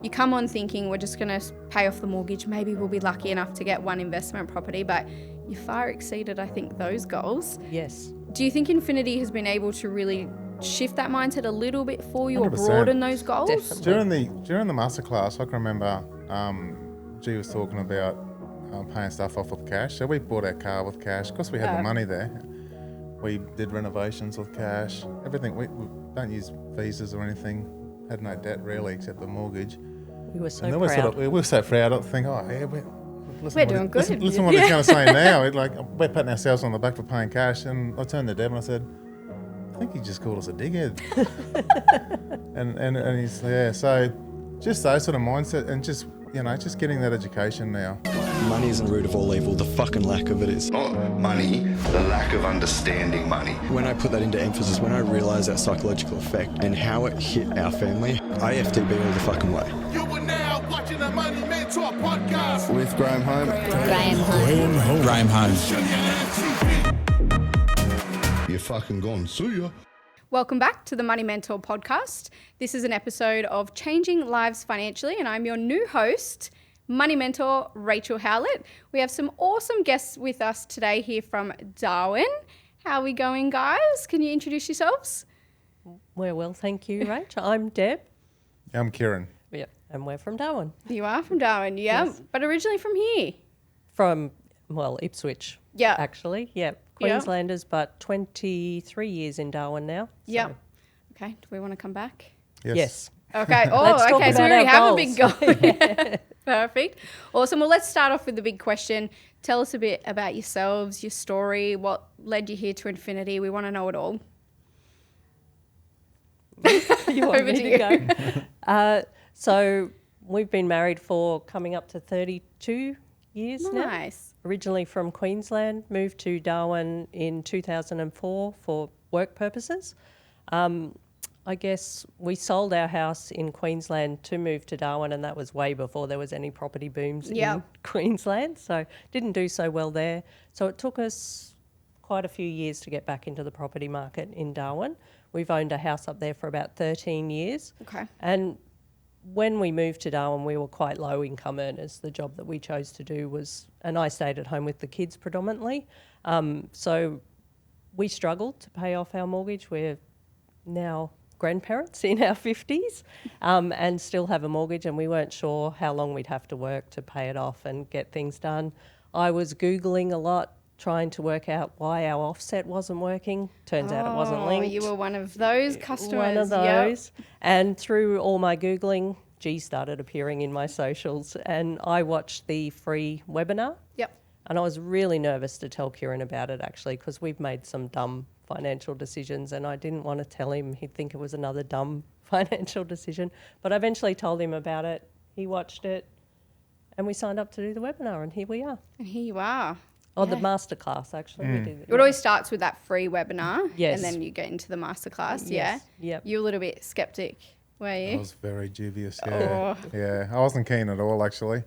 You come on thinking we're just going to pay off the mortgage. Maybe we'll be lucky enough to get one investment property, but you far exceeded, I think, those goals. Yes. Do you think Infinity has been able to really shift that mindset a little bit for you 100%. or broaden those goals? Definitely. During the masterclass, I can remember G was talking about paying stuff off with cash. So we bought our car with cash because we had the money there. We did renovations with cash. Everything. We don't use visas or anything. Had no debt really except the mortgage. We were so And then proud. we were so proud. I think, oh yeah, We're doing good. Listen what he's going to say now. We're patting ourselves on the back for paying cash. And I turned to Deb and I said, I think he just called us a dickhead. and he's so just those sort of mindset and just getting that education now. Money isn't the root of all evil, the fucking lack of it is. Not money, the lack of understanding money. When I put that into emphasis, when I realised that psychological effect and how it hit our family, I FTB all the fucking way. You are now watching the Money Mentor podcast With Graham Home. Graham Holmes. You're fucking gone. See ya. Welcome back to the Money Mentor podcast. This is an episode of Changing Lives Financially, and I'm your new host, Money Mentor Rachel Howlett. We have some awesome guests with us today here from Darwin. How are we going, guys? Can you introduce yourselves? We're well, thank you, Rach. I'm Deb. I'm Kieran. Yep. And we're from Darwin. You are from Darwin, yeah, Yes. but originally from here. From, Ipswich. Yeah. Actually, yeah. Queenslanders, but 23 years in Darwin now. So. Yeah. Okay, do we want to come back? Yes. Okay. Oh, Let's talk okay. So we about already our have goals. a big goal. Yeah. Perfect. Awesome. Well, let's start off with the big question. Tell us a bit about yourselves, your story, what led you here to Infinity. We want to know it all. You want Over me to to go? So we've been married for coming up to 32 years now. Nice. Originally from Queensland, moved to Darwin in 2004 for work purposes. I guess we sold our house in Queensland to move to Darwin, and that was way before there was any property booms in Queensland, so didn't do so well there. So it took us quite a few years to get back into the property market in Darwin. We've owned a house up there for about 13 years. Okay. And when we moved to Darwin, we were quite low income earners. The job that we chose to do was, and I stayed at home with the kids predominantly. So we struggled to pay off our mortgage. We're now grandparents in our 50s and still have a mortgage, and we weren't sure how long we'd have to work to pay it off and get things done. I was Googling a lot, trying to work out why our offset wasn't working. Turns out it wasn't linked. You were one of those customers. One of those. Yep. And through all my Googling, G started appearing in my socials, and I watched the free webinar. Yep. And I was really nervous to tell Kieran about it, actually, because we've made some dumb financial decisions, and I didn't want to tell him. He'd think it was another dumb financial decision. But I eventually told him about it. He watched it, and we signed up to do the webinar, and here we are. And here you are. Oh, the masterclass, actually. We did It always starts with that free webinar. Yes. And then you get into the masterclass. Yes. Yeah. Yep. You're a little bit skeptic, were I you? was very dubious, Oh. Yeah, I wasn't keen at all, actually.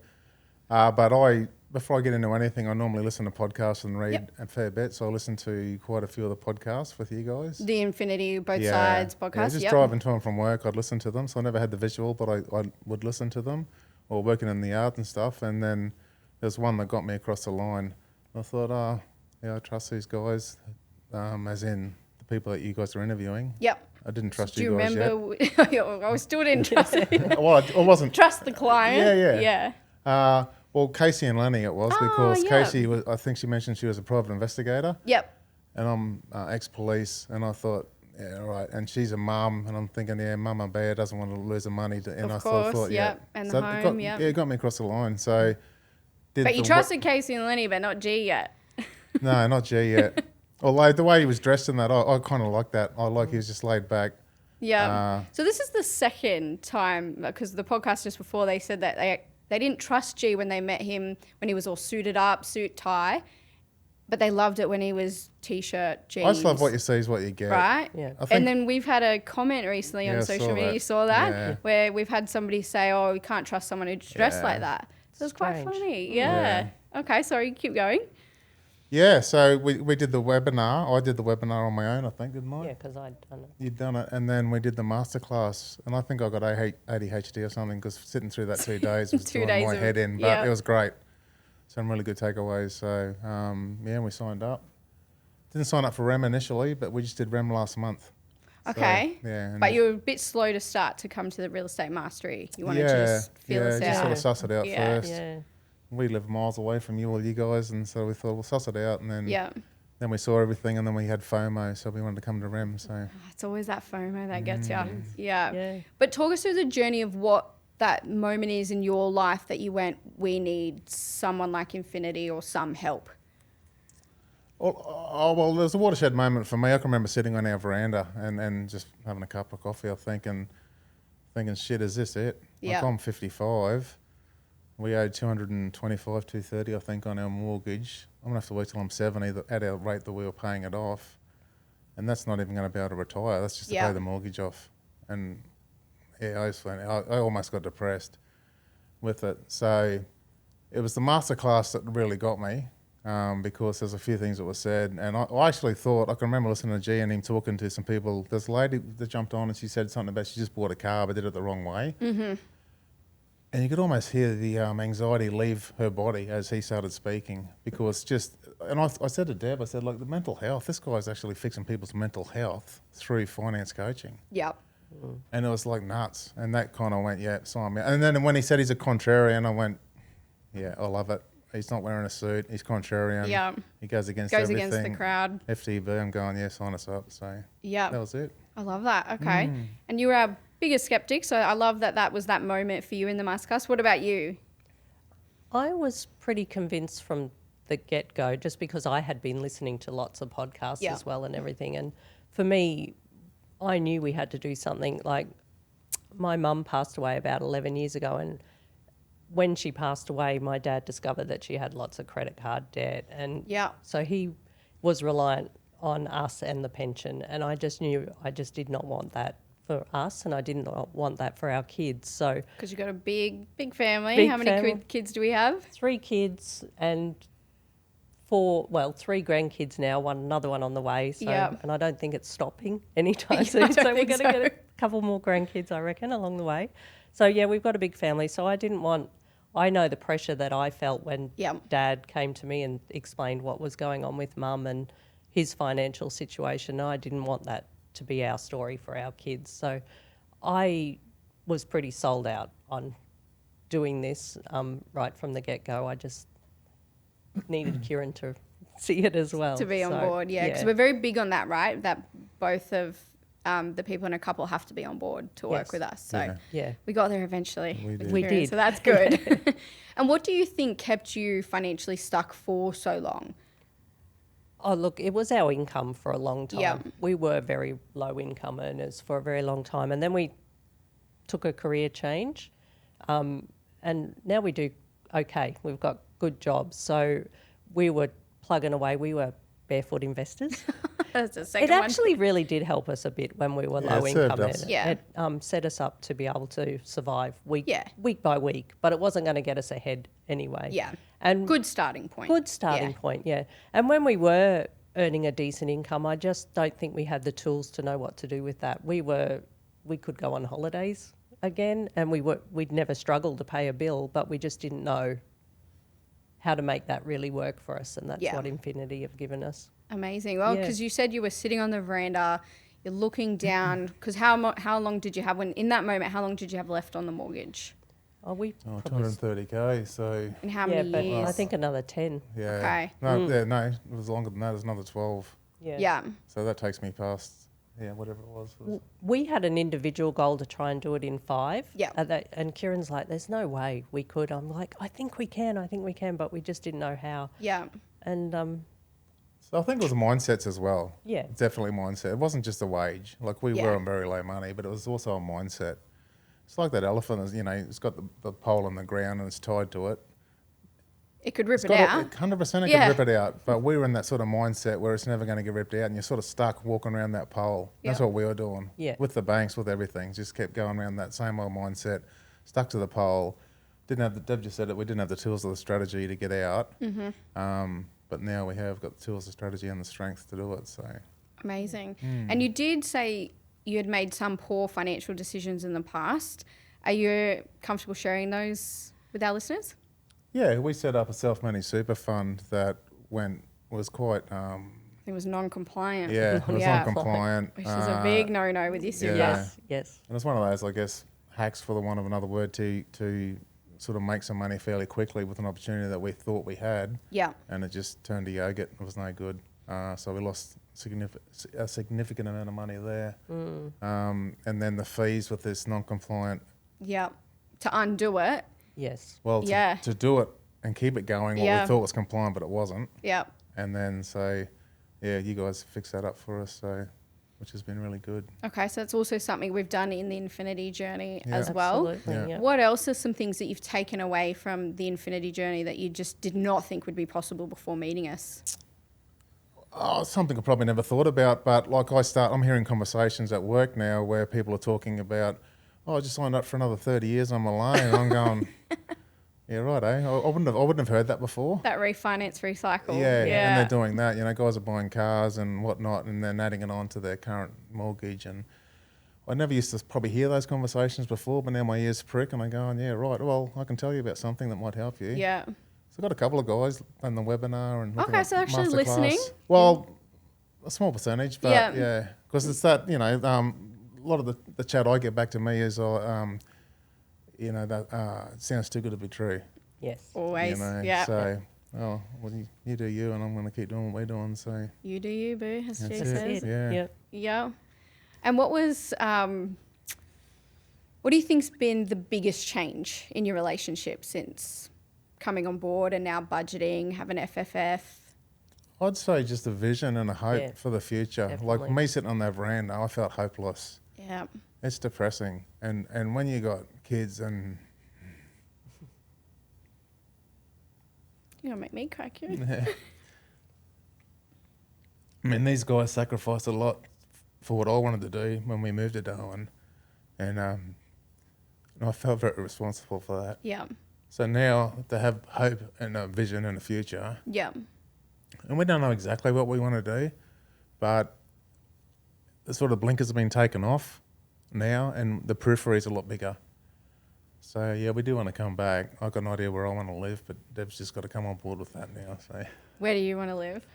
But before I get into anything, I normally listen to podcasts and read a fair bit. So I listen to quite a few of the podcasts with you guys. The Infinity Both Sides podcast. Yeah, just driving to and from work, I'd listen to them. So I never had the visual, but I would listen to them, or working in the yard and stuff. And then there's one that got me across the line. I thought, I trust these guys, as in the people that you guys are interviewing. Yep. I didn't trust Do you you guys remember? I still didn't trust you. yet. Well, I wasn't. Trust the client. Yeah. Well, Casey and Lenny it was, because yeah. Casey was, I think she mentioned she was a private investigator. Yep. And I'm ex-police, and I thought, yeah, all right. And she's a mum, and I'm thinking, yeah, mum and bear doesn't want to lose the money. And Of I course, thought, yep. And the home, Yeah, it got me across the line. So, But you trusted Casey and Lenny, but not G yet. No, not G yet. Although the way he was dressed in that, I kind of like that. I like he was just laid back. Yeah. So this is the second time, because the podcast just before they said that they didn't trust G when they met him when he was all suited up, suit, tie, but they loved it when he was T-shirt, jeans. I just love what you see is what you get. Right? Yeah. And then we've had a comment recently on I social saw media, that. you saw that, Yeah. where we've had somebody say, oh, we can't trust someone who's dressed Yeah. like that. So it's quite Strange. funny. Yeah. Okay, sorry, keep going. Yeah, so we did the webinar. I did the webinar on my own, I think, didn't I? Yeah, because I'd done it. You'd done it, and then we did the masterclass, and I think I got ADHD or something because sitting through that 2 days was 2 doing days my of- head in, but yeah. it was great. Some really good takeaways. So yeah, we signed up. Didn't sign up for REM initially, but we just did REM last month. Okay. So, yeah, and But you were a bit slow to start to come to the real estate mastery. You wanted to just feel us just out. sort of suss it out Yeah. first. Yeah. We live miles away from all you guys, and so we thought we'll suss it out, and then Yeah. then we saw everything, and then we had FOMO, so we wanted to come to REM. So It's always that FOMO that gets you. Yeah. Yeah. But talk us through the journey of what that moment is in your life that you went, we need someone like Infinity or some help. well, there's a watershed moment for me. I can remember sitting on our veranda and just having a cup of coffee. I'm thinking, shit, is this it? Yeah. Like I'm 55. We owed 225, 230, I think, on our mortgage. I'm gonna have to wait till I'm 70 at our rate that we were paying it off, and that's not even gonna be able to retire. That's just to Yeah. pay the mortgage off. And yeah, I almost got depressed with it. So it was the masterclass that really got me. Because there's a few things that were said, and I actually thought, I can remember listening to G and him talking to some people. There's a lady that jumped on and she said something about she just bought a car but did it the wrong way. Mm-hmm. And you could almost hear the anxiety leave her body as he started speaking, because I said to Deb, I said, like, the mental health, this guy's actually fixing people's mental health through finance coaching. Yep. And it was like nuts. And that kind of went, yeah, sign me. And then when he said he's a contrarian, I went, yeah, I love it. He's not wearing a suit. He's contrarian. Yeah. He goes against Goes everything. against the crowd. FTB, I'm going, yeah, sign us up. So Yeah. that was it. I love that. Okay. And you were our biggest skeptic, so I love that was that moment for you in the masterclass. What about you? I was pretty convinced from the get-go, just because I had been listening to lots of podcasts Yeah. as well and everything. And for me, I knew we had to do something. Like, my mum passed away about 11 years ago, and when she passed away, my dad discovered that she had lots of credit card debt. And Yeah. so he was reliant on us and the pension. And I just knew I just did not want that for us, and I did not want that for our kids. So Because you've got a big family. Big How many family. kids do we have? 3 kids and 3 grandkids now, another one on the way. So, Yeah. and I don't think it's stopping anytime I soon. don't So we're think going to so. get a couple more grandkids, I reckon, along the way. So yeah, we've got a big family. So I know the pressure that I felt when Yeah. Dad came to me and explained what was going on with Mum and his financial situation. I didn't want that to be our story for our kids. So I was pretty sold out on doing this right from the get-go. I just needed Kieran to see it as well. To be on So, board, yeah. Because we're very big on that, right? That both of the people in a couple have to be on board to work Yes. with us. So Yeah. Yeah. we got there eventually. We with did. We Kieran, did. So that's good. And what do you think kept you financially stuck for so long? Oh, look, it was our income for a long time. Yeah. We were very low income earners for a very long time. And then we took a career change. And now we do okay. We've got good jobs. So we were plugging away. We were barefoot investors. That's the It second one. actually really did help us a bit when we were Yeah, low it served income us. earners. Yeah. It set us up to be able to survive week by week, but it wasn't going to get us ahead anyway. Yeah. And Good starting point. Good starting Yeah. point, yeah. And when we were earning a decent income, I just don't think we had the tools to know what to do with that. We could go on holidays again, and we'd never struggled to pay a bill, but we just didn't know how to make that really work for us, and that's Yeah. what Infinity have given us. Amazing. Well, Yeah. because you said you were sitting on the veranda, you're looking down. Because how long did you have in that moment? How long did you have left on the mortgage? Oh, we Oh, probably 230k. So And how yeah, many but years? I think another 10. yeah. Okay. No, it was longer than that. It was another 12. Yeah. Yeah. So that takes me past, whatever it was. We had an individual goal to try and do it in 5. Yeah. And Kieran's like, there's no way we could. I'm like, I think we can, but we just didn't know how. Yeah. And So I think it was mindsets as well. Yeah. Definitely mindset. It wasn't just a wage. Like we Yeah. were on very low money, but it was also a mindset. It's like that elephant, it's got the pole in the ground and it's tied to it. It could rip It's it got out. 100% it Yeah. could rip it out. But we were in that sort of mindset where it's never going to get ripped out and you're sort of stuck walking around that pole. That's Yeah. what we were doing. Yeah. With the banks, with everything. Just kept going around that same old mindset, stuck to the pole. Deb just said it, we didn't have the tools or the strategy to get out. but now we have got the tools, the strategy, and the strength to do it. So Amazing. And you did say you had made some poor financial decisions in the past. Are you comfortable sharing those with our listeners? yeah, we set up a self-managed super fund that was quite It was non-compliant. it was non-compliant, Which is a big no-no with your super. yeah. Yes. And it's one of those, I guess, hacks, for the want of another word, to sort of make some money fairly quickly with an opportunity that we thought we had. Yeah. And it just turned to yogurt. It was no good. So we lost a significant amount of money there. And then the fees with this non-compliant, Yeah. To undo it. Yes. well, Yeah. to do it and keep it going, what Yeah. we thought was compliant, but it wasn't. Yeah. And then so, yeah, you guys fixed that up for us, so which has been really good. Okay, so it's also something we've done in the Infinity Journey Yeah. as well. Absolutely. Yeah. Yeah. What else are some things that you've taken away from the Infinity Journey that you just did not think would be possible before meeting us? Oh, something I probably never thought about, but like I'm hearing conversations at work now where people are talking about, I just signed up for another 30 years on my loan. And I'm going, yeah, right, eh? I wouldn't have heard that before. That refinance, recycle. Yeah, and they're doing that. You know, guys are buying cars and whatnot, and then adding it on to their current mortgage. And I never used to probably hear those conversations before, but now my ears prick, and I go, yeah, right. Well, I can tell you about something that might help you. Yeah. So I've got a couple of guys on the webinar and looking Okay, at so actually masterclass. listening? Well, a small percentage, but Yeah. yeah, because it's that, you know, a lot of the chat I get back to me is, you know, that it sounds too good to be true. Yes. Always. You know, Yeah. so, well, you do you, and I'm going to keep doing what we're doing. So You do you, boo, as That's G it. says. Yeah. Yep. Yeah. And what do you think's been the biggest change in your relationship since coming on board and now budgeting, having FFF? I'd say just a vision and a hope Yeah, for the future. definitely. Like me sitting on that veranda, I felt hopeless. Yeah. It's depressing, and when you got kids and You're going to make me cry, Kieran. I mean, these guys sacrificed a lot for what I wanted to do when we moved to Darwin, and I felt very responsible for that. Yeah. So now to have hope and a vision and a future, Yeah. and we don't know exactly what we want to do, but the sort of blinkers have been taken off now, and the periphery is a lot bigger. So yeah, we do want to come back. I've got an idea where I want to live, but Deb's just got to come on board with that now. So Where do you want to live?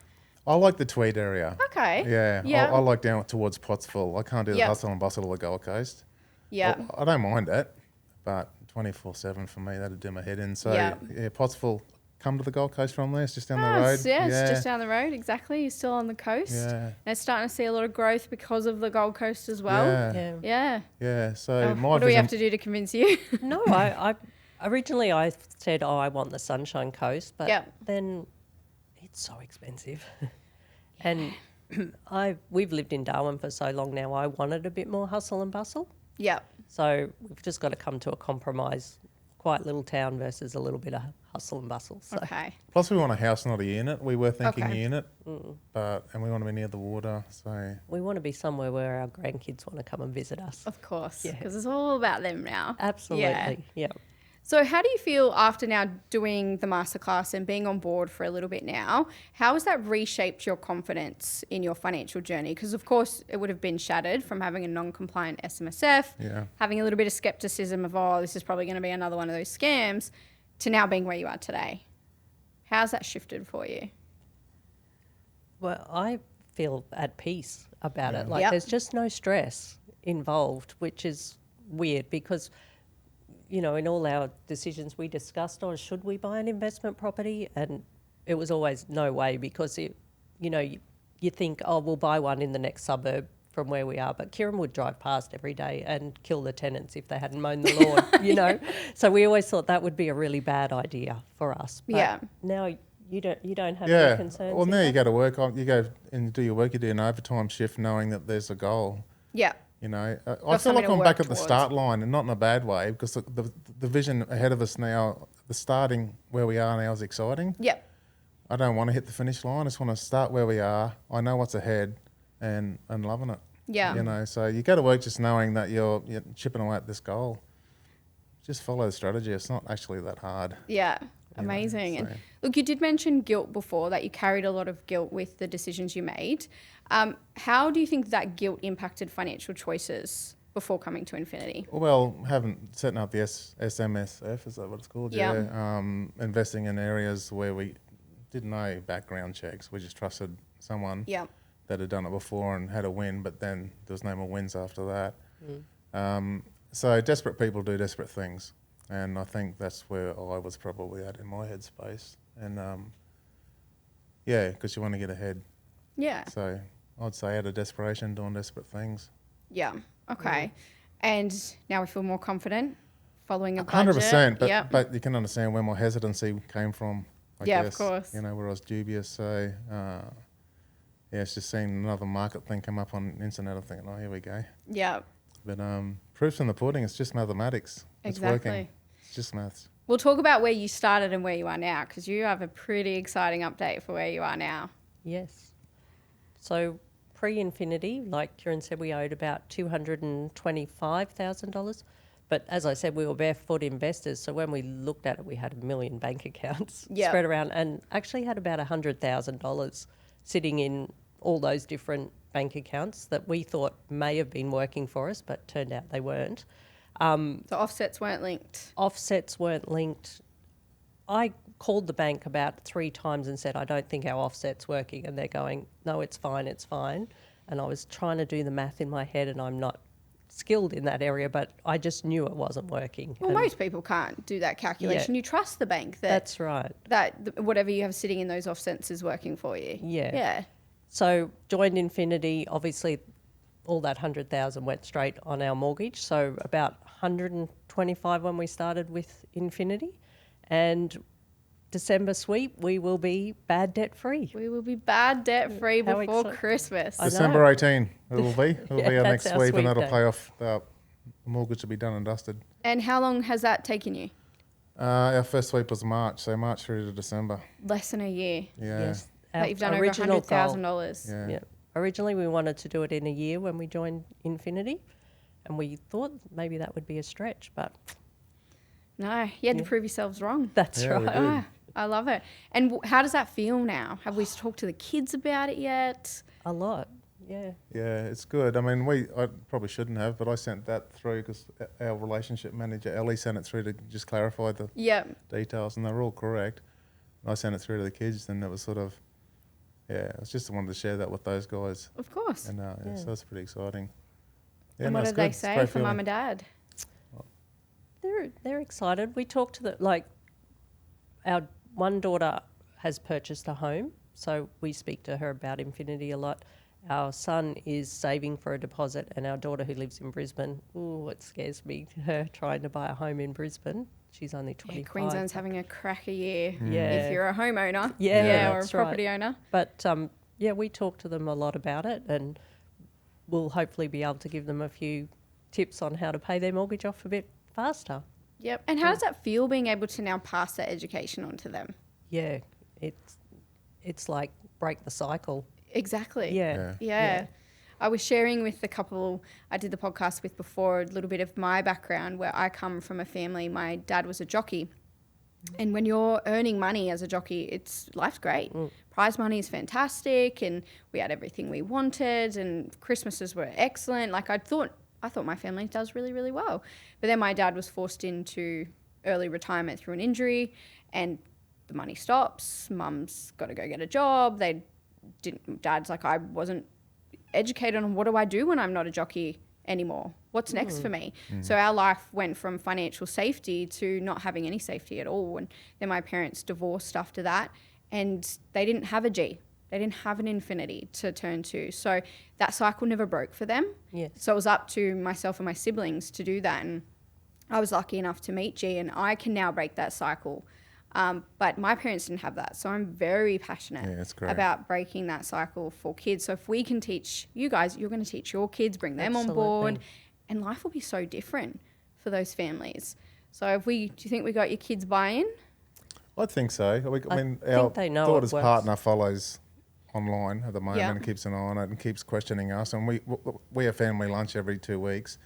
I like the Tweed area. Okay. Yeah, Yeah. I like down towards Pottsville. I can't do the Yep. hustle and bustle of the Gold Coast. Yeah. I don't mind it, but 24/7 for me, that'd do my head in. So Yep. yeah, Pottsville, come to the Gold Coast from there. It's just down the Oh, road. it's just down the road, exactly. You're still on the coast. Yeah. And it's starting to see a lot of growth because of the Gold Coast as well. Yeah. Yeah. Yeah. Yeah. So Oh, my what do we vision. have to do to convince you? No, I originally I said, I want the Sunshine Coast, but Yep. then it's so expensive. And we've lived in Darwin for so long now, I wanted a bit more hustle and bustle. Yeah. So we've just got to come to a compromise, quiet little town versus a little bit of hustle and bustle. So Okay. Plus, we want a house, not a unit. We were thinking Okay. unit, and we want to be near the water. So we want to be somewhere where our grandkids want to come and visit us. Of course. Yeah. Because it's all about them now. Absolutely. Yeah. So how do you feel after now doing the masterclass and being on board for a little bit now? How has that reshaped your confidence in your financial journey? Because of course it would have been shattered from having a non-compliant SMSF, Yeah. having a little bit of skepticism of, oh, this is probably going to be another one of those scams, to now being where you are today. How's that shifted for you? Well, I feel at peace about it. Like Yep. there's just no stress involved, which is weird because, you know, in all our decisions we discussed on should we buy an investment property, and it was always no way because you think, oh, we'll buy one in the next suburb from where we are, but Kieran would drive past every day and kill the tenants if they hadn't mown the lawn, you know. So we always thought that would be a really bad idea for us. But Yeah. now you don't have any yeah. concerns. Well, in now that? you go to work. You go and do your work. You do an overtime shift, knowing that there's a goal. Yeah. You know, I feel something like to I'm work back at the towards. start line, and not in a bad way, because the vision ahead of us now, the starting where we are now is exciting. Yep. I don't want to hit the finish line. I just want to start where we are. I know what's ahead, and loving it. Yeah. You know, so you go to work just knowing that you're chipping away at this goal. Just follow the strategy. It's not actually that hard. Yeah. Amazing. so- And look, you did mention guilt before, that you carried a lot of guilt with the decisions you made. How do you think that guilt impacted financial choices before coming to Infinity? Well, setting up the SMSF, is that what it's called? Yeah. Investing in areas where we didn't know background checks. We just trusted someone Yeah. that had done it before and had a win, but then there was no more wins after that. So desperate people do desperate things. And I think that's where I was probably at in my headspace. And because you want to get ahead. Yeah. So I'd say out of desperation, doing desperate things. Yeah. Okay. And now we feel more confident following a budget. 100%, Yep. but you can understand where my hesitancy came from, I Yeah, of guess. course. You know, where I was dubious. So, it's just seeing another market thing come up on the internet. I'm thinking, oh, here we go. Yeah. But proof's in the pudding. It's just mathematics. It's Exactly. working. It's just maths. We'll talk about where you started and where you are now, because you have a pretty exciting update for where you are now. Yes. So pre-Infinity, like Kieran said, we owed about $225,000. But as I said, we were barefoot investors. So when we looked at it, we had 1 million bank accounts Yep. spread around and actually had about $100,000 sitting in all those different bank accounts that we thought may have been working for us, but turned out they weren't. The offsets weren't linked. Offsets weren't linked. I called the bank about 3 times and said, I don't think our offset's working. And they're going, no, it's fine, it's fine. And I was trying to do the math in my head, and I'm not skilled in that area, but I just knew it wasn't working. Well, And most people can't do that calculation. Yeah. You trust the bank that that's right. whatever you have sitting in those offsets is working for you. Yeah. Yeah. So joined Infinity, obviously all that 100,000 went straight on our mortgage. So about 125 when we started with Infinity. And December sweep, we will be bad debt free. We will be bad debt free How before exciting. Christmas. I know. December 18, it will be. It will Yeah, be our that's next our sweep, sweep and that'll day. pay off. The mortgage will be done and dusted. And how long has that taken you? Our first sweep was March, so March through to December. Less than a year. Yeah. Yes. But you've done over original goal- $100,000. Yeah. Yeah. Originally, we wanted to do it in a year when we joined Infinity, and we thought maybe that would be a stretch, but No, you had to prove yourselves wrong. that's Yeah, we right. did. Ah, I love it. And how does that feel now? Have we talked to the kids about it yet? A lot, yeah. Yeah, it's good. I mean, I probably shouldn't have, but I sent that through because our relationship manager, Ellie, sent it through to just clarify the Yeah. details, and they're all correct. And I sent it through to the kids, and it was sort of, I just wanted to share that with those guys. Of course. And so that's pretty exciting. Yeah, And no, what it's did they good. It's a say great for mum feeling. and dad? They're excited. We talked to our one daughter has purchased a home, so we speak to her about Infinity a lot. Our son is saving for a deposit, and our daughter who lives in Brisbane, it scares me, her trying to buy a home in Brisbane. She's only 25. Yeah, Queensland's having a cracker year Yeah. if you're a homeowner. Yeah, or a that's property right. owner. But we talk to them a lot about it, and we'll hopefully be able to give them a few tips on how to pay their mortgage off a bit faster. Yep. And how does that feel being able to now pass that education on to them? Yeah, it's like break the cycle. Exactly. Yeah. Yeah. I was sharing with the couple I did the podcast with before a little bit of my background, where I come from a family. My dad was a jockey. And when you're earning money as a jockey, life's great. Prize money is fantastic, and we had everything we wanted, and Christmases were excellent. Like I thought my family does really, really well. But then my dad was forced into early retirement through an injury, and the money stops. Mum's got to go get a job. Dad's like, I wasn't educated on what do I do when I'm not a jockey anymore? What's next for me? So our life went from financial safety to not having any safety at all. And then my parents divorced after that, and they didn't have a G. They didn't have an Infinity to turn to. So that cycle never broke for them. Yes. So it was up to myself and my siblings to do that. And I was lucky enough to meet G, and I can now break that cycle. But my parents didn't have that. So I'm very passionate Yeah, it's great. about breaking that cycle for kids. So if we can teach you guys, you're going to teach your kids, bring them on board, Absolutely. and life will be so different for those families. So do you think we got your kids buy-in? I think so. I mean, think our they know it daughter's works. partner follows online at the moment Yeah. and keeps an eye on it and keeps questioning us. And we have family lunch every 2 weeks.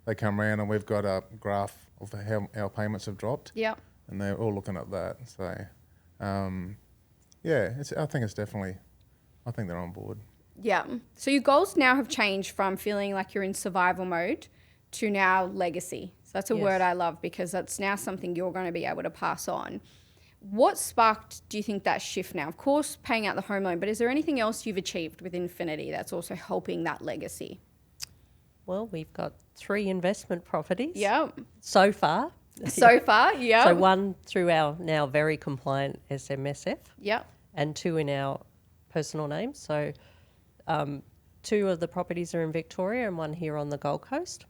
They come around and we've got a graph of how our payments have dropped. Yep. and they're all looking at that. So, yeah, I think it's definitely. I think they're on board. Yeah. So your goals now have changed from feeling like you're in survival mode to now legacy. So that's a Yes. word I love because that's now something you're going to be able to pass on. What sparked, do you think, that shift now? Of course, paying out the home loan, but is there anything else you've achieved with Infinity that's also helping that legacy? Well, we've got 3 investment properties Yeah. so far. So far, yeah. So 1 through our now very compliant SMSF Yeah. and 2 in our personal names. So 2 of the properties are in Victoria and 1 here on the Gold Coast.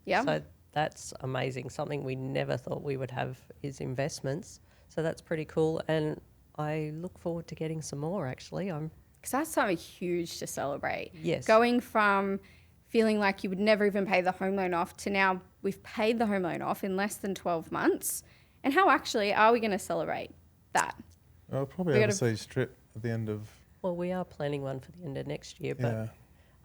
Yeah. So that's amazing. Something we never thought we would have is investments. So that's pretty cool. And I look forward to getting some more, actually. Because that's something huge to celebrate. Yes. Going from feeling like you would never even pay the home loan off to now we've paid the home loan off in less than 12 months. And how actually are we going to celebrate that? Well, probably We gotta- overseas trip at the end of. Well, we are planning one for the end of next year, but Yeah.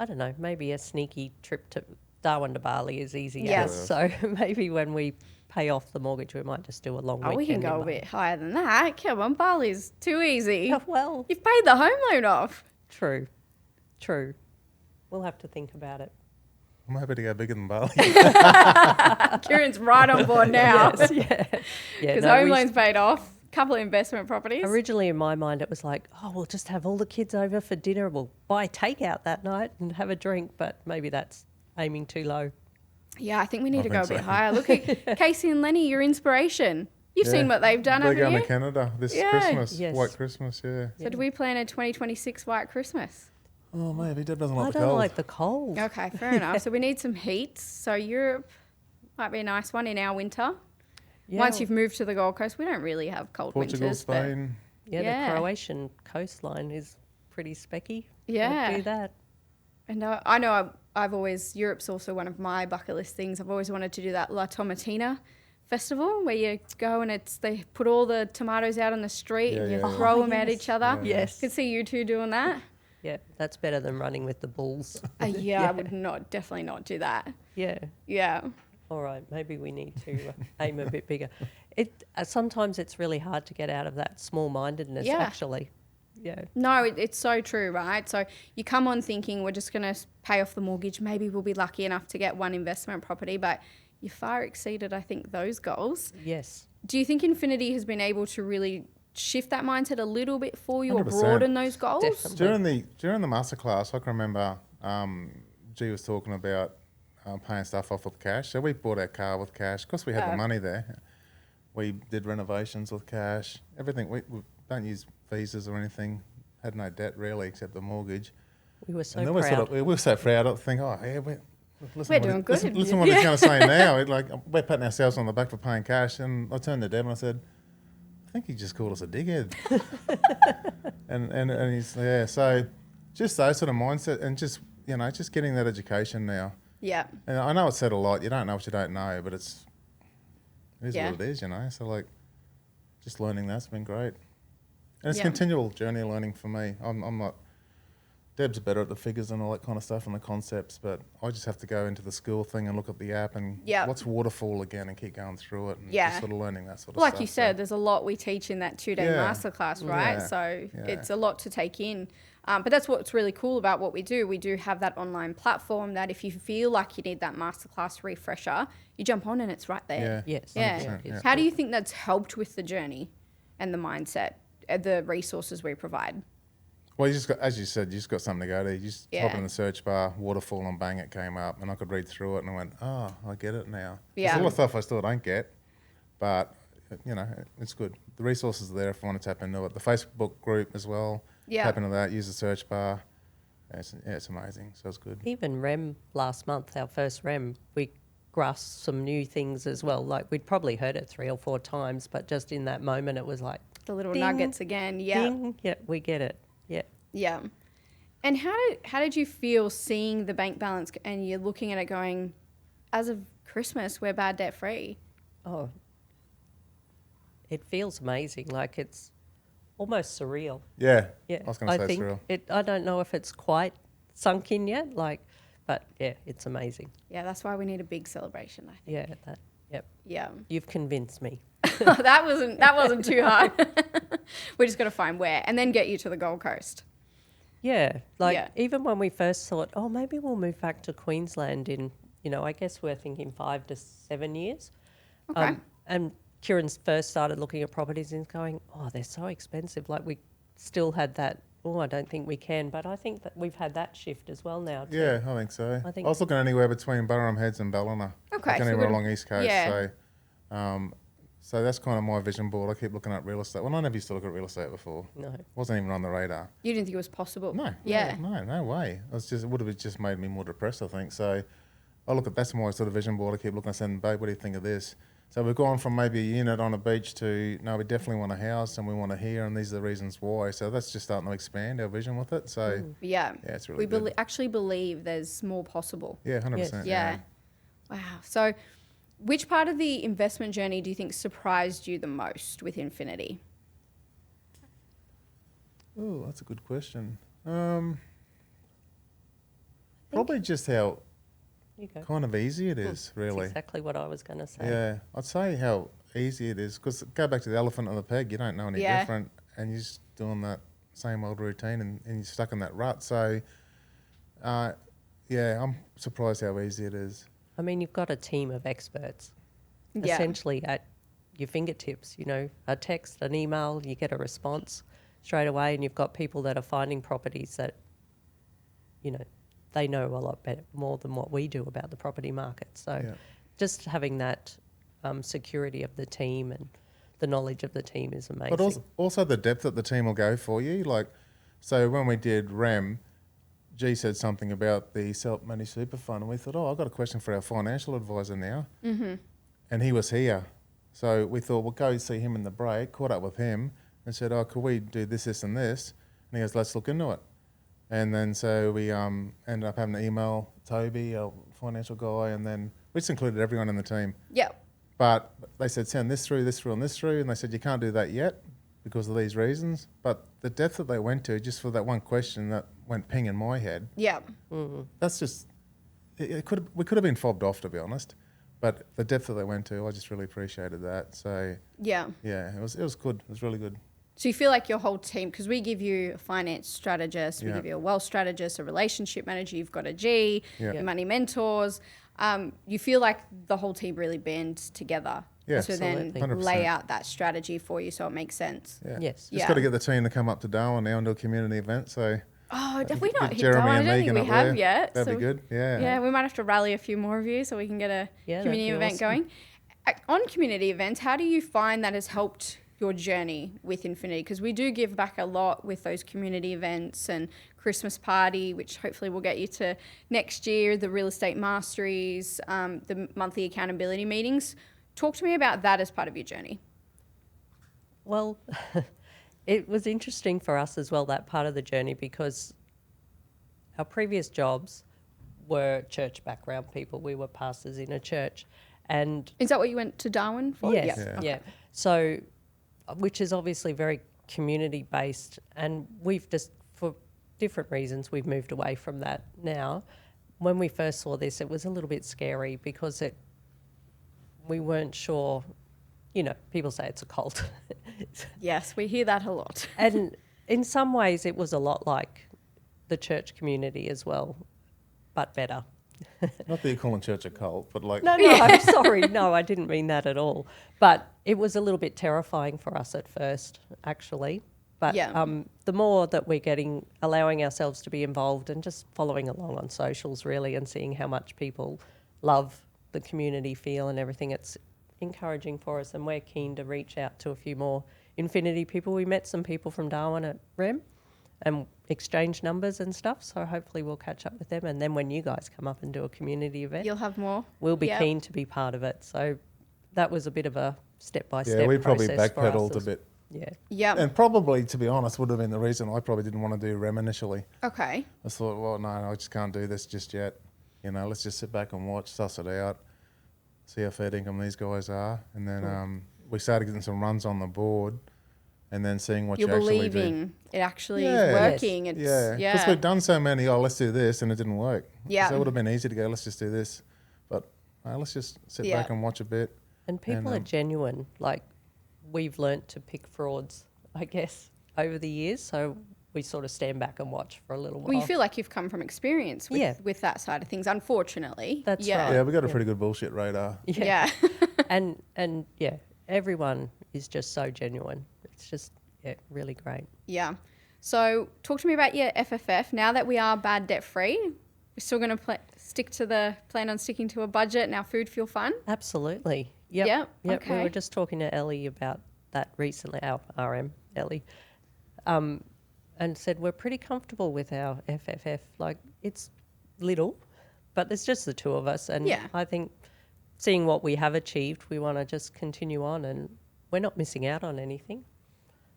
I don't know, maybe a sneaky trip to Darwin to Bali is easy Yes. as. So maybe when we pay off the mortgage, we might just do a long weekend. Oh, we can go in a Bali. bit higher than that. Come on, Bali's too easy. Oh, well, You've paid the home loan off. true. We'll have to think about it. I'm happy to go bigger than Bali. Kieran's right on board now. Yes, yeah. Because no, home we- loan's paid off. Couple of investment properties. Originally, in my mind, it was like, oh, we'll just have all the kids over for dinner. We'll buy takeout that night and have a drink. But maybe that's aiming too low. Yeah, I think we need to go a think bit so. higher. Look at Casey and Lenny, your inspiration. You've seen what they've done, They're haven't going you? to Canada this Yeah. Christmas. Yes. White Christmas, yeah. So do we plan a 2026 white Christmas? Oh, maybe Deb doesn't I like the don't cold. like the cold. Okay, fair enough. So we need some heat. So Europe might be a nice one in our winter. Yeah, Once you've moved to the Gold Coast, we don't really have cold Portugal, winters. Spain. yeah. the Croatian coastline is pretty specky. Yeah. I'd do that. And I know I've always, Europe's also one of my bucket list things. I've always wanted to do that La Tomatina festival where you go and they put all the tomatoes out on the street and you Yeah. throw Oh, them at yes. each other. Yes. Could see you two doing that. Yeah, that's better than running with the bulls. Yeah, I would definitely not do that. Yeah. Yeah. All right, maybe we need to aim a bit bigger. Sometimes it's really hard to get out of that small-mindedness, Yeah. actually. Yeah. No, it's so true, right? So you come on thinking we're just going to pay off the mortgage. Maybe we'll be lucky enough to get one investment property, but you far exceeded, I think, those goals. Yes. Do you think Infinity has been able to really shift that mindset a little bit for you or 100%. broaden those goals? Definitely. During the masterclass, I can remember G was talking about paying stuff off with cash. So we bought our car with cash. Of course, we had the money there. We did renovations with cash. Everything. We don't use visas or anything. Had no debt really, except the mortgage. We were so And then proud. we were so proud to think, oh yeah, We're doing good. Listen what he's going to say now. We're patting ourselves on the back for paying cash. And I turned to Deb and I said, I think he just called us a dickhead. and he's so just those sort of mindset and just getting that education now. Yeah. And I know it's said a lot. You don't know what you don't know, but it is Yeah. what it is, So just learning that's been great. And it's Yeah. a continual journey of learning for me. I'm not. Deb's better at the figures and all that kind of stuff and the concepts, but I just have to go into the school thing and look at the app and Yeah. what's waterfall again and keep going through it and Yeah. just sort of learning that sort of Like stuff. you said, there's a lot we teach in that 2-day Yeah. masterclass, right? Yeah. So Yeah. it's a lot to take in. But that's what's really cool about what we do. We do have that online platform that if you feel like you need that masterclass refresher, you jump on and it's right there. Yeah. Yes. Yeah. 100%, yeah. How do you think that's helped with the journey and the mindset, the resources we provide? Well, you just got, as you said, you just got something to go to. You just Yeah. type in the search bar, waterfall, and bang, it came up, and I could read through it, and I went, oh, I get it now. Yeah. There's a lot of stuff I still don't get, but it's good. The resources are there if you want to tap into it. The Facebook group as well. Yeah. Tap into that. Use the search bar. It's amazing. So it's good. Even REM last month, our first REM, we grasped some new things as well. Like we'd probably heard it 3 or 4 times, but just in that moment, it was like, The little Ding, nuggets again. Yeah. ding, yeah, we get it. Yeah. Yeah. And how did you feel seeing the bank balance and you're looking at it going, as of Christmas, we're bad debt free? Oh, it feels amazing. Like it's almost surreal. Yeah. Yeah, I was going to say think surreal. I don't know if it's quite sunk in yet. But yeah, it's amazing. Yeah, that's why we need a big celebration, I think. Yeah, that. Yep. Yeah. You've convinced me. that wasn't too hard. We just got to find where and then get you to the Gold Coast. Yeah, like Yeah. even when we first thought, oh, maybe we'll move back to Queensland in, I guess we're thinking 5 to 7 years. Okay. And Kieran's first started looking at properties and going, oh, they're so expensive. Like we still had that, oh, I don't think we can. But I think that we've had that shift as well now too. Yeah, I think so. I think- I was looking anywhere between Burrum Heads and Ballina. Okay, Like so anywhere we've got- along East Coast. yeah. So that's kind of my vision board. I keep looking at real estate. Well, I never used to look at real estate before. No. Wasn't even on the radar. You didn't think it was possible? No. Yeah. No way. It would have just made me more depressed, I think. So that's my sort of vision board. I keep looking and saying, babe, what do you think of this? So we've gone from maybe a unit on a beach to, no, we definitely want a house and we want to here and these are the reasons why. So that's just starting to expand our vision with it. So Yeah. it's really we good. actually believe there's more possible. Yeah, 100%. Yeah. Wow. So which part of the investment journey do you think surprised you the most with Infinity? Oh, that's a good question. Probably just how You go. kind of easy it is, That's really. exactly what I was going to say. Yeah, I'd say how easy it is. Because go back to the elephant on the peg, you don't know any Yeah. different, and you're just doing that same old routine, and you're stuck in that rut. So, yeah, I'm surprised how easy it is. I mean, you've got a team of experts Yeah. essentially at your fingertips, a text, an email, you get a response straight away, and you've got people that are finding properties that, they know a lot better, more than what we do about the property market. So Yeah. just having that security of the team and the knowledge of the team is amazing. But also the depth that the team will go for you. Like, so when we did REM, G said something about the self-managed super fund, and we thought, I've got a question for our financial advisor now. Mm-hmm. And he was here. So we thought, we'll go see him in the break, caught up with him, and said, could we do this, this, and this? And he goes, let's look into it. And then so we ended up having to email Toby, our financial guy, and then we just included everyone in the team. Yeah. But they said, send this through, and this through. And they said, you can't do that yet because of these reasons. But the depth that they went to, just for that one question that went ping in my head, Yeah. that's just, we could have been fobbed off, to be honest. But the depth that they went to, I just really appreciated that. So, Yeah. yeah, it was good. It was really good. So you feel like your whole team, because we give you a finance strategist, we Yeah. give you a wealth strategist, a relationship manager, you've got a G, Yeah. your money mentors. You feel like the whole team really bands together Yeah, to then absolutely. 100%. lay out that strategy for you so it makes sense. Yeah. Yes. Just Yeah. got to get the team to come up to Darwin now and do a community event. So, Oh, have we not get hit Darwin? I don't think Megan we up have there. yet. That'd so be good. Yeah. Yeah, we might have to rally a few more of you so we can get a Yeah, that'd community be event awesome. going. On community events, how do you find that has helped your journey with Infinity? Because we do give back a lot with those community events and Christmas party, which hopefully we'll get you to next year, the real estate masteries, the monthly accountability meetings. Talk to me about that as part of your journey. Well, it was interesting for us as well, that part of the journey, because our previous jobs were church background people. We were pastors in a church. And Is that what you went to Darwin for? yes, Yeah. yeah. So, which is obviously very community based, and we've just, for different reasons, we've moved away from that now. When we first saw this, it was a little bit scary because we weren't sure. People say it's a cult. Yes, we hear that a lot. And in some ways, it was a lot like the church community as well, but better. Not that you're calling church a cult, but like, No, I'm sorry. No, I didn't mean that at all. But it was a little bit terrifying for us at first, actually. But Yeah. the more that we're allowing ourselves to be involved and just following along on socials, really, and seeing how much people love the community feel and everything, it's encouraging for us. And we're keen to reach out to a few more Infinity people. We met some people from Darwin at REM and exchange numbers and stuff. So hopefully we'll catch up with them. And then when you guys come up and do a community event, You'll have more. we'll be Yep. keen to be part of it. So that was a bit of a step-by-step yeah, we probably process for us backpedaled a as- bit. Yeah. Yeah. And probably, to be honest, would have been the reason I probably didn't want to do REM initially. Okay. I thought, well, no, I just can't do this just yet. Let's just sit back and watch, suss it out, see how fair income these guys are. And then we started getting some runs on the board and then seeing what You're you actually do. believing it actually Yeah. is Yes. working. It's, Yeah, yeah. because we've done so many, let's do this, and it didn't work. Yeah. So it would have been easy to go, let's just do this. But let's just sit Yeah. back and watch a bit. And people are genuine. Like, we've learnt to pick frauds, I guess, over the years. So we sort of stand back and watch for a little while. Well, you feel like you've come from experience with that side of things, unfortunately. That's yeah. right. Yeah, we got a pretty good bullshit radar. Yeah. and yeah, everyone is just so genuine. It's just really great. Yeah. So talk to me about your FFF. Now that we are bad debt free, we're still going to plan on sticking to a budget and our food feel fun? Absolutely. Yep. Okay. We were just talking to Ellie about that recently, our RM, Ellie, and said we're pretty comfortable with our FFF. Like, it's little, but there's just the two of us. And I think seeing what we have achieved, we want to just continue on, and we're not missing out on anything.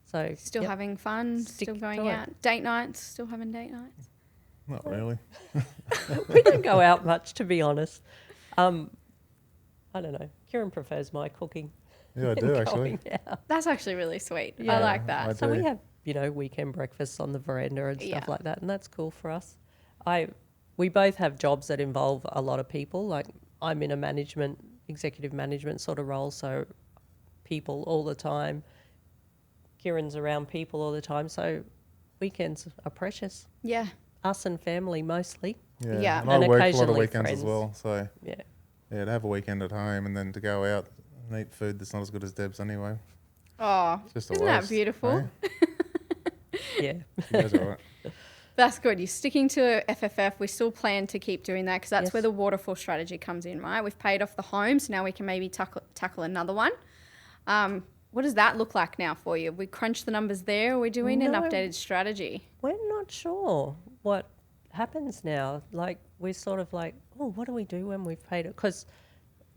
So Still having fun, still going out. Date nights, still having date nights? Not really. We don't go out much, to be honest. I don't know. Kieran prefers my cooking. Yeah, I do actually. That's actually really sweet. Yeah, I like that. So we have, weekend breakfasts on the veranda and stuff like that, and that's cool for us. We both have jobs that involve a lot of people. Like, I'm in a executive management sort of role, so people all the time. Kieran's around people all the time, so weekends are precious. Yeah. Us and family mostly. Yeah. And I work a lot of weekends friends as well, so yeah, to have a weekend at home and then to go out and eat food that's not as good as Deb's anyway. Oh, It's just a isn't that waste, beautiful? yeah. You guys are all right. That's good. You're sticking to FFF. We still plan to keep doing that because that's Yes. where the waterfall strategy comes in, right? We've paid off the home, so now we can maybe tackle another one. What does that look like now for you? We crunch the numbers there, or we're doing an No. updated strategy? We're not sure what happens now. Like, we're sort of like, oh, what do we do when we've paid it? Because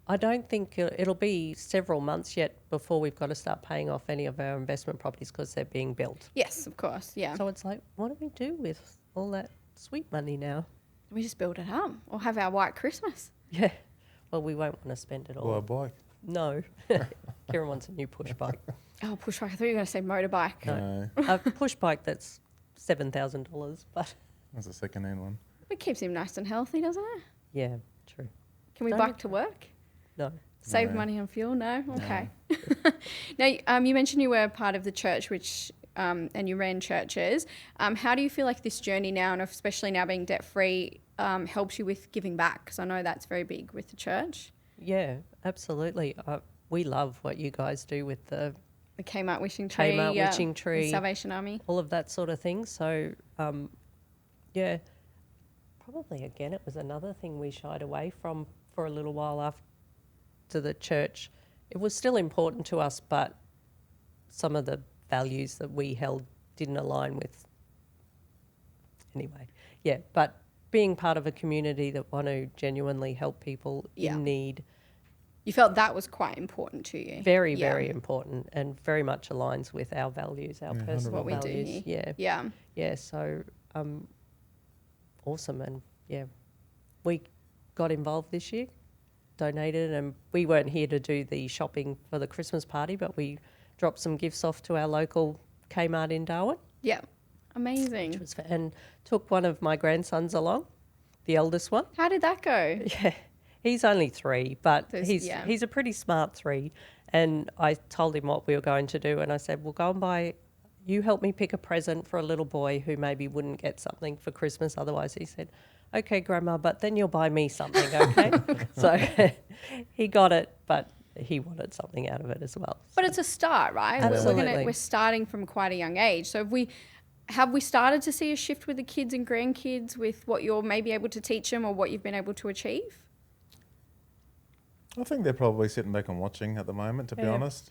I don't think it'll be several months yet before we've got to start paying off any of our investment properties because they're being built. Yes, of course. Yeah. So it's like, what do we do with all that sweet money now? We just build it up or have our white Christmas. Yeah. Well, we won't want to spend it all. Or a bike. No. Kieran wants a new push bike. Oh, push bike. I thought you were going to say motorbike. No, A push bike that's $7,000, but that's a second-hand one. It keeps him nice and healthy, doesn't it? yeah, true. Can we Don't bike need to work? No. Save No. money on fuel? No? Okay. Now, you mentioned you were part of the church, which and you ran churches. How do you feel like this journey now, and especially now being debt-free, helps you with giving back? Because I know that's very big with the church. Yeah, absolutely. We love what you guys do with the Kmart Wishing Tree. Kmart Wishing Tree. the Salvation Army. all of that sort of thing. So, yeah, probably again, it was another thing we shied away from for a little while after the church. It was still important to us, but some of the values that we held didn't align with. Anyway, yeah, but being part of a community that want to genuinely help people in need. You felt that was quite important to you. Very, very important, and very much aligns with our values, our personal What we do values. here. Yeah. Yeah. So awesome. And yeah, we got involved this year, donated, and we weren't here to do the shopping for the Christmas party, but we dropped some gifts off to our local Kmart in Darwin. Yeah. Amazing. Which was and took one of my grandsons along, the eldest one. How did that go? Yeah. He's only 3, but There's- he's a pretty smart 3. And I told him what we were going to do, and I said, "Well, go and buy. You help me pick a present for a little boy who maybe wouldn't get something for Christmas otherwise." He said, "Okay, Grandma, but then you'll buy me something, okay?" So he got it, but he wanted something out of it as well. But it's a start, right? Absolutely. We're starting from quite a young age. So have we started to see a shift with the kids and grandkids with what you're maybe able to teach them or what you've been able to achieve? I think they're probably sitting back and watching at the moment, to be honest.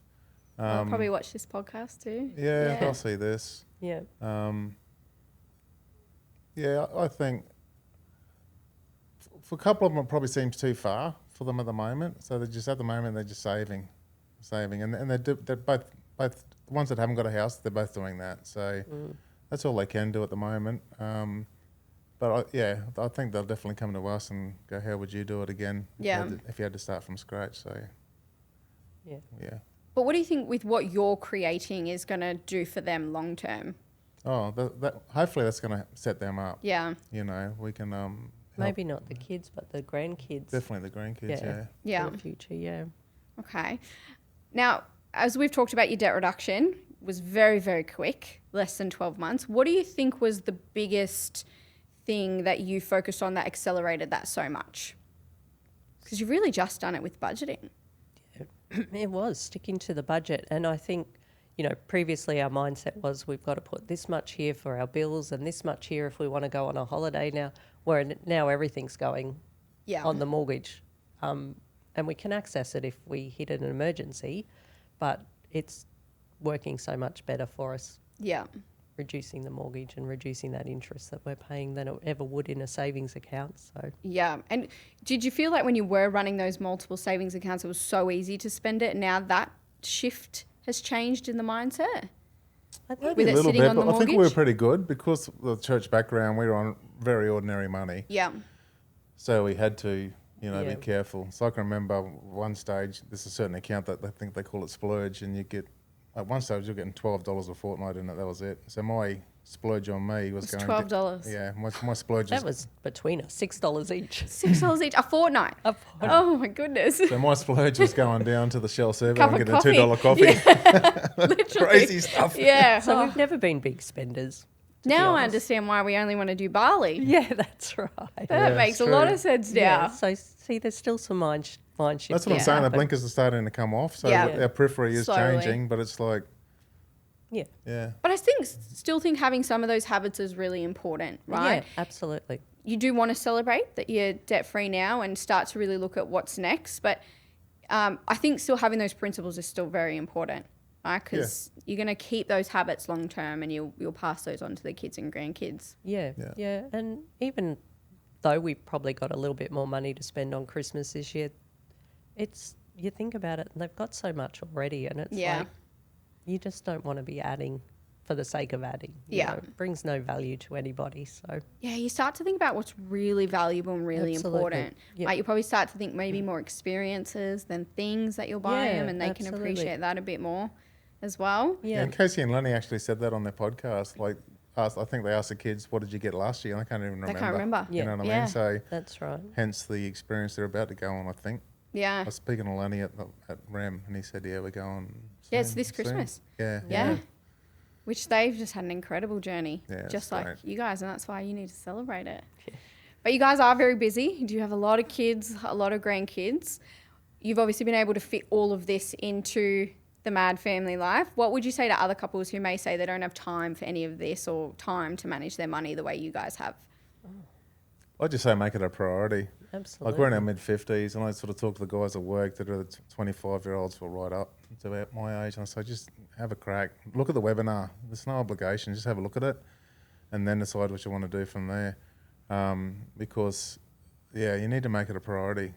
I'll probably watch this podcast too. Yeah, they'll see this. Yeah. Yeah, I think for a couple of them, it probably seems too far for them at the moment. So they're just saving, and they're both the ones that haven't got a house. They're both doing that. So that's all they can do at the moment. But I think they'll definitely come to us and go, "How would you do it again?" If you had to start from scratch. So yeah. But what do you think with what you're creating is going to do for them long term? Oh, that hopefully that's going to set them up. Yeah. You know, we can help. Maybe not the kids, but the grandkids. Definitely the grandkids. Yeah. Yeah. For the future, yeah. Okay. Now, as we've talked about, your debt reduction was very, very quick, less than 12 months. What do you think was the biggest thing that you focused on that accelerated that so much? Because you've really just done it with budgeting. It was sticking to the budget. And I think, previously our mindset was we've got to put this much here for our bills and this much here if we want to go on a holiday now everything's going on the mortgage. And we can access it if we hit an emergency, but it's working so much better for us. Yeah. Reducing the mortgage and reducing that interest that we're paying than it ever would in a savings account. So yeah. And did you feel like when you were running those multiple savings accounts, it was so easy to spend it? Now that shift has changed in the mindset? Maybe With a it little sitting bit, on the but I think we were mortgage? pretty good because of the church background. We were on very ordinary money. Yeah. So we had to, Yeah. be careful. So I can remember one stage, there's a certain account that I think they call it splurge, and you get, at one stage you're getting $12 a fortnight in it, that was it. So my splurge on me was going $12. Yeah, my splurge that was between us, $6 each. $6 each, a fortnight. Oh my goodness. So my splurge was going down to the Shell server Cup and of getting a $2 coffee. Yeah. Literally. Crazy stuff. Yeah. So we've never been big spenders. to be Now I honest. understand why we only want to do Bali. Yeah, that's right. That makes a lot of sense now. Yeah, so see, there's still some mind shift. That's what I'm Yeah. saying. The blinkers are starting to come off. So Yeah. our periphery is Slowly. changing, but it's like, Yeah. yeah. But I still think having some of those habits is really important, right? Yeah, absolutely. You do want to celebrate that you're debt free now and start to really look at what's next. But I think still having those principles is still very important, right? Because you're going to keep those habits long term and you'll pass those on to the kids and grandkids. Yeah. And even though we've probably got a little bit more money to spend on Christmas this year, you think about it, and they've got so much already, and it's like you just don't want to be adding for the sake of adding. You know, it brings no value to anybody. So Yeah, you start to think about what's really valuable and really Absolutely. important. Yeah. Like you probably start to think maybe more experiences than things that you'll buy Yeah, them, and they can absolutely. appreciate that a bit more as well. yeah, And Casey and Lenny actually said that on their podcast. Like, I think they asked the kids, "What did you get last year?" And I can't even remember. They can't remember. You know what I Yeah. mean? So, that's right. hence the experience they're about to go on. I think. Yeah. I was speaking to Lenny at REM, and he said, "Yeah, we're going." Yeah, it's soon, this soon." Christmas. Yeah. Yeah. Which they've just had an incredible journey, Yeah, it's just like great. you guys, and that's why you need to celebrate it. But you guys are very busy. You do have a lot of kids, a lot of grandkids. You've obviously been able to fit all of this into the Mad family life. What would you say to other couples who may say they don't have time for any of this or time to manage their money the way you guys have? I'd just say make it a priority. Absolutely. Like we're in our mid-50s, and I sort of talk to the guys at work that are the 25-year-olds who are right up to about my age, and I say, just have a crack. Look at the webinar. There's no obligation. Just have a look at it, and then decide what you want to do from there. Because, you need to make it a priority.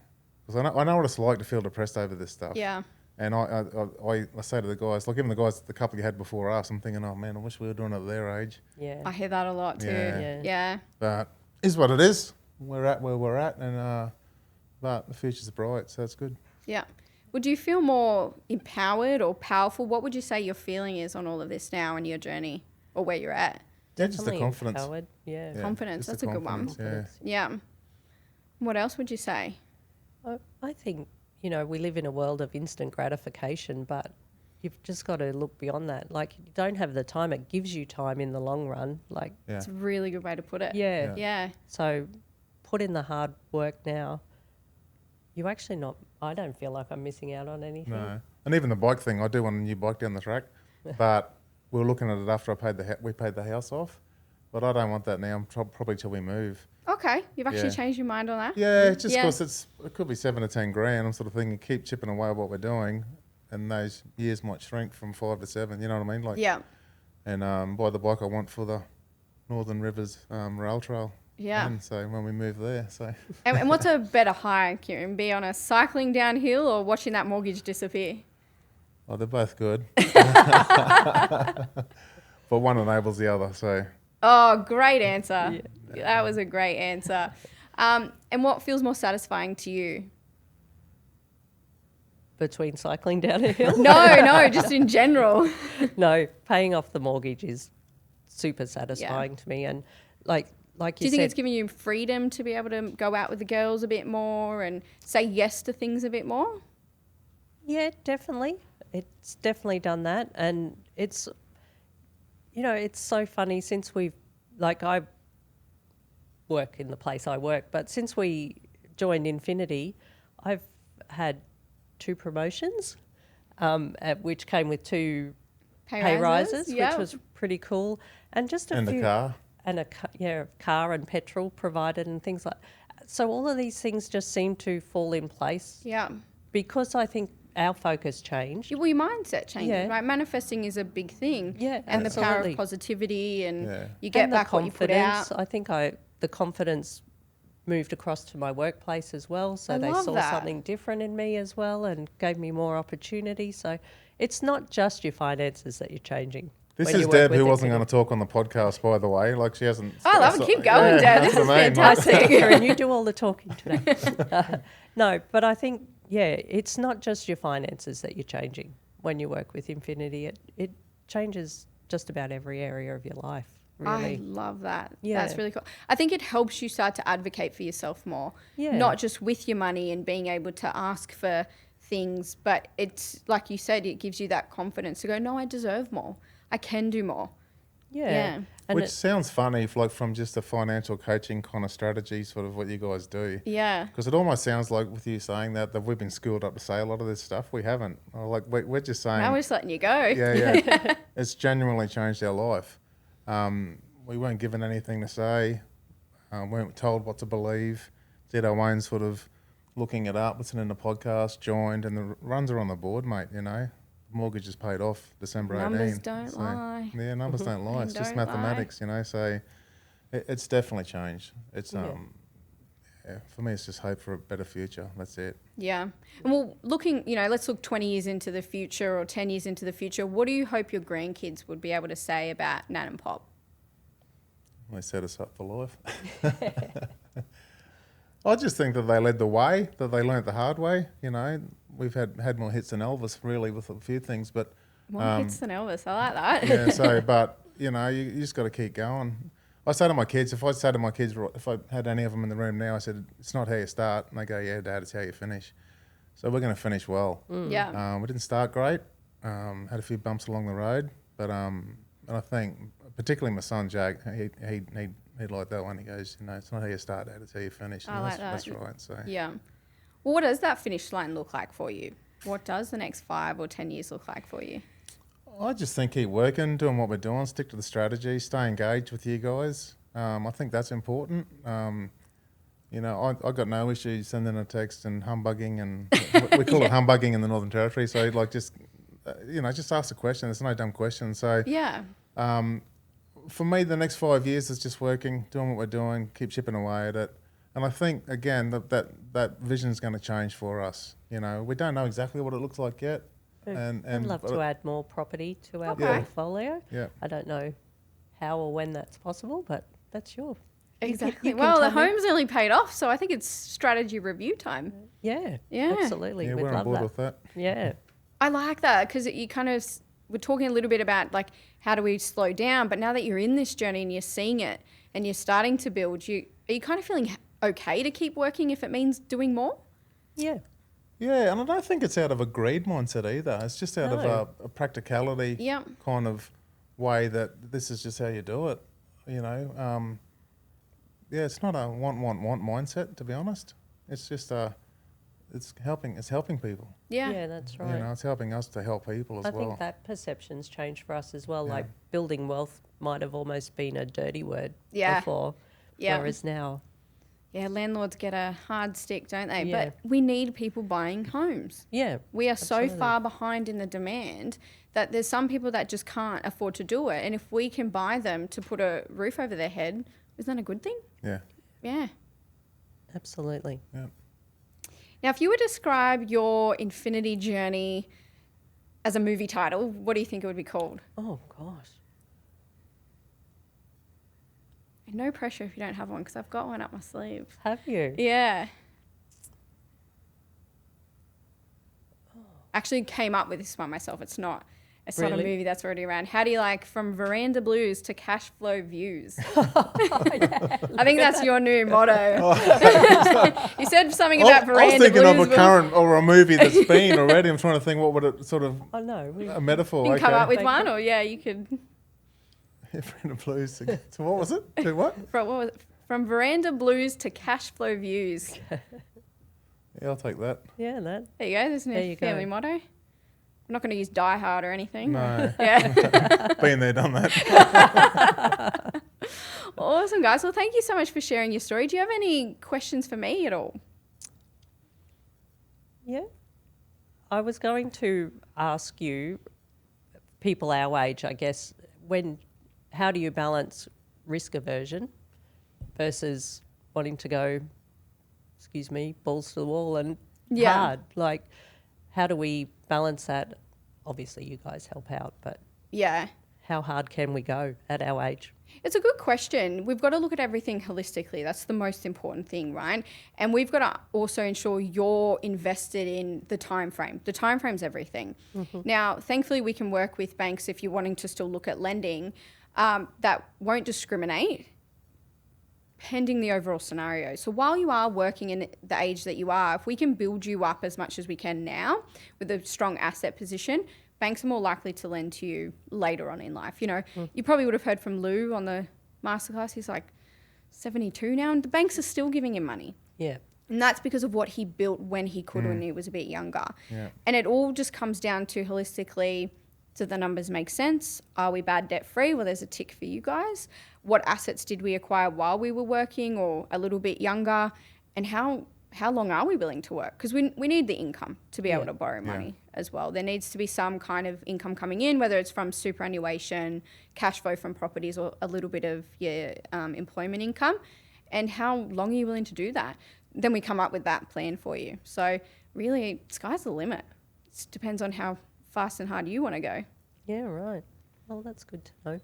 Because I know what it's like to feel depressed over this stuff. Yeah. And I say to the guys, like even the guys, the couple you had before us, I'm thinking, oh man, I wish we were doing it at their age. Yeah. I hear that a lot too. Yeah. Yeah. But is what it is. We're at where we're at, and but the future's bright, so that's good. Yeah. Would you feel more empowered or powerful? What would you say your feeling is on all of this now in your journey or where you're at? Yeah, just the Definitely confidence. empowered. Yeah. Yeah, Confidence, just that's the a good one. confidence, Yeah. Yeah. What else would you say? I think, we live in a world of instant gratification, but you've just got to look beyond that. Like, you don't have the time. It gives you time in the long run. Like, Yeah. It's a really good way to put it. yeah. Yeah. So put in the hard work now. You actually I don't feel like I'm missing out on anything. No. And even the bike thing, I do want a new bike down the track, but we were looking at it after we paid the house off. But I don't want that now, probably till we move. Okay. You've actually Yeah. changed your mind on that? Yeah, just because it could be 7 to 10 grand. I'm sort of thinking, keep chipping away at what we're doing, and those years might shrink from 5 to 7. You know what I mean? Like, Yeah. And buy the bike I want for the Northern Rivers Rail Trail. Yeah. And so when we move there, so And what's a better high, Kieran? Be on a cycling downhill or watching that mortgage disappear? oh, they're both good, but one enables the other. So Oh, great answer. That was a great answer. And what feels more satisfying to you? Between cycling down a hill. No, just in general. No, paying off the mortgage is super satisfying to me. And like Do you you think said, it's giving you freedom to be able to go out with the girls a bit more and say yes to things a bit more? Yeah, definitely. It's definitely done that. And it's, it's so funny since I work in the place I work, but since we joined Infinity, I've had 2 promotions, which came with 2 pay rises, yep. which was pretty cool. And just a And few... the car. And a car and petrol provided and things like... So all of these things just seem to fall in place. Yeah. Because I think our focus changed. Well, your mindset changes, Yeah. right? Manifesting is a big thing. Yeah, and the power absolutely. of positivity, and Yeah. you get And back the what you put out. confidence. I think the confidence moved across to my workplace as well. So I they love saw that. something different in me as well and gave me more opportunity. So it's not just your finances that you're changing. This when is you work Deb, with who wasn't Infinity. going to talk on the podcast, by the way. Like, she hasn't... I love it. Keep going, Deb. This is that's what I mean, like- fantastic. Kieran, you do all the talking today. No, but I think, it's not just your finances that you're changing when you work with Infinity. It changes just about every area of your life, really. I love that. Yeah. That's really cool. I think it helps you start to advocate for yourself more. Yeah. Not just with your money and being able to ask for things, but it's like you said, it gives you that confidence to go, no, I deserve more. I can do more. Yeah. And Which sounds funny, like from just a financial coaching kind of strategy, sort of what you guys do. Yeah. Because it almost sounds like, with you saying that we've been schooled up to say a lot of this stuff. We haven't. Like, we're just saying... Now we're just letting you go. Yeah. It's genuinely changed our life. We weren't given anything to say. Weren't told what to believe. Did our own sort of looking it up, listening to podcasts, joined, and the runs are on the board, mate, Mortgage is paid off December 18. Numbers don't lie. Yeah, numbers don't lie. It's just Don't lie. mathematics, So it's definitely changed. It's for me, it's just hope for a better future. That's it. Yeah. And well, looking, let's look 20 years into the future or 10 years into the future. What do you hope your grandkids would be able to say about Nan and Pop? They set us up for life. I just think that they led the way, that they learnt the hard way. We've had more hits than Elvis, really, with a few things, but... More hits than Elvis. I like that. Yeah, but, you just got to keep going. I say to my kids, if I had any of them in the room now, I said, it's not how you start. And they go, yeah, Dad, it's how you finish. So we're going to finish well. Yeah. We didn't start great. Had a few bumps along the road, but and I think, particularly my son, Jack, he'd like that one. He goes, it's not how you start, Dad, it's how you finish. I like that. That's right. So Yeah. Well, what does that finish line look like for you? What does the next 5 or 10 years look like for you? I just think keep working, doing what we're doing, stick to the strategy, stay engaged with you guys. I think that's important. I got no issues sending a text and humbugging, and we call it humbugging in the Northern Territory. So just ask a question. There's no dumb question. So Yeah. for me, the next 5 years is just working, doing what we're doing, keep chipping away at it. And I think, again, that vision is going to change for us. We don't know exactly what it looks like yet. And I'd love to add more property to our Okay. portfolio. Yeah. I don't know how or when that's possible, but that's your... Exactly. you can Well, the tell me. home's only paid off, so I think it's strategy review time. Yeah, Yeah. absolutely. yeah, We'd we're on love board that. with that. Yeah. I like that because you kind of we're talking a little bit about like how do we slow down, but now that you're in this journey and you're seeing it and you're starting to build, are you kind of feeling okay to keep working if it means doing more? Yeah. Yeah, and I don't think it's out of a greed mindset either. It's just out of No. a practicality Yep. kind of way that this is just how you do it. It's not a want mindset, to be honest. It's just it's helping people. Yeah. Yeah, that's right. It's helping us to help people as I well. think that perception's changed for us as well. Yeah. Like building wealth might have almost been a dirty word Yeah. before, Yeah. whereas now, Yeah, landlords get a hard stick, don't they? Yeah. But we need people buying homes. yeah, We are absolutely. so far behind in the demand that there's some people that just can't afford to do it. And if we can buy them to put a roof over their head, isn't that a good thing? Yeah. Yeah. absolutely. Yeah. Now, if you were to describe your infinity journey as a movie title, what do you think it would be called? Oh gosh. And no pressure if you don't have one, because I've got one up my sleeve. Have you? Yeah. Actually came up with this by myself. It's not It's not a Really? movie that's already around. How do you like from veranda blues to cash flow views? I think that's your new motto. You said something about veranda I was thinking blues. of a current or a movie that's been already. I'm trying to think what would it sort of I know. a metaphor. You can come okay. up with one, or yeah, you could. Veranda blues. To what was it? To what? From, what was it? From veranda blues to cash flow views. Yeah, I'll take that. Yeah, that. There you go. There's There a you family go. motto. I'm not going to use Die Hard or anything. No. Yeah. Been there, done that. Awesome, guys. Well, thank you so much for sharing your story. Do you have any questions for me at all? Yeah. I was going to ask you, people our age, I guess, how do you balance risk aversion versus wanting to go, excuse me, balls to the wall and hard? Like, how do we balance that? Obviously, you guys help out, but Yeah. how hard can we go at our age? It's a good question. We've got to look at everything holistically. That's the most important thing, right? And we've got to also ensure you're invested in the time frame. The time frame's everything. Now, thankfully, we can work with banks if you're wanting to still look at lending that won't discriminate pending the overall scenario. So while you are working in the age that you are, if we can build you up as much as we can now with a strong asset position, banks are more likely to lend to you later on in life. You know, you probably would have heard from Lou on the masterclass. He's like 72 now, and the banks are still giving him money. Yeah. And that's because of what he built when he could, when he was a bit younger. Yeah. And it all just comes down to holistically, do the numbers make sense? Are we bad debt free? Well, there's a tick for you guys. What assets did we acquire while we were working or a little bit younger? And how long are we willing to work? Because we need the income to be able to borrow money as well. There needs to be some kind of income coming in, whether it's from superannuation, cash flow from properties, or a little bit of your employment income. And how long are you willing to do that? Then we come up with that plan for you. So really, sky's the limit. It depends on how fast and hard you want to go. Yeah, right. Well, that's good to know.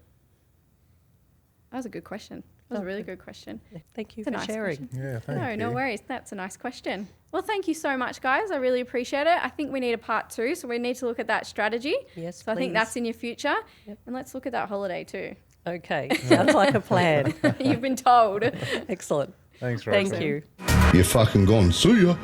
That was a good question. That was a really good question. Thank you It's a for nice sharing. question. Yeah, thank you. No worries. That's a nice question. Well, thank you so much, guys. I really appreciate it. I think we need a part 2, so we need to look at that strategy. Yes, So I think please. that's in your future. And let's look at that holiday too. Okay, sounds like a plan. You've been told. Excellent. Thanks, Roxanne. Thank you. You fucking gone. See ya.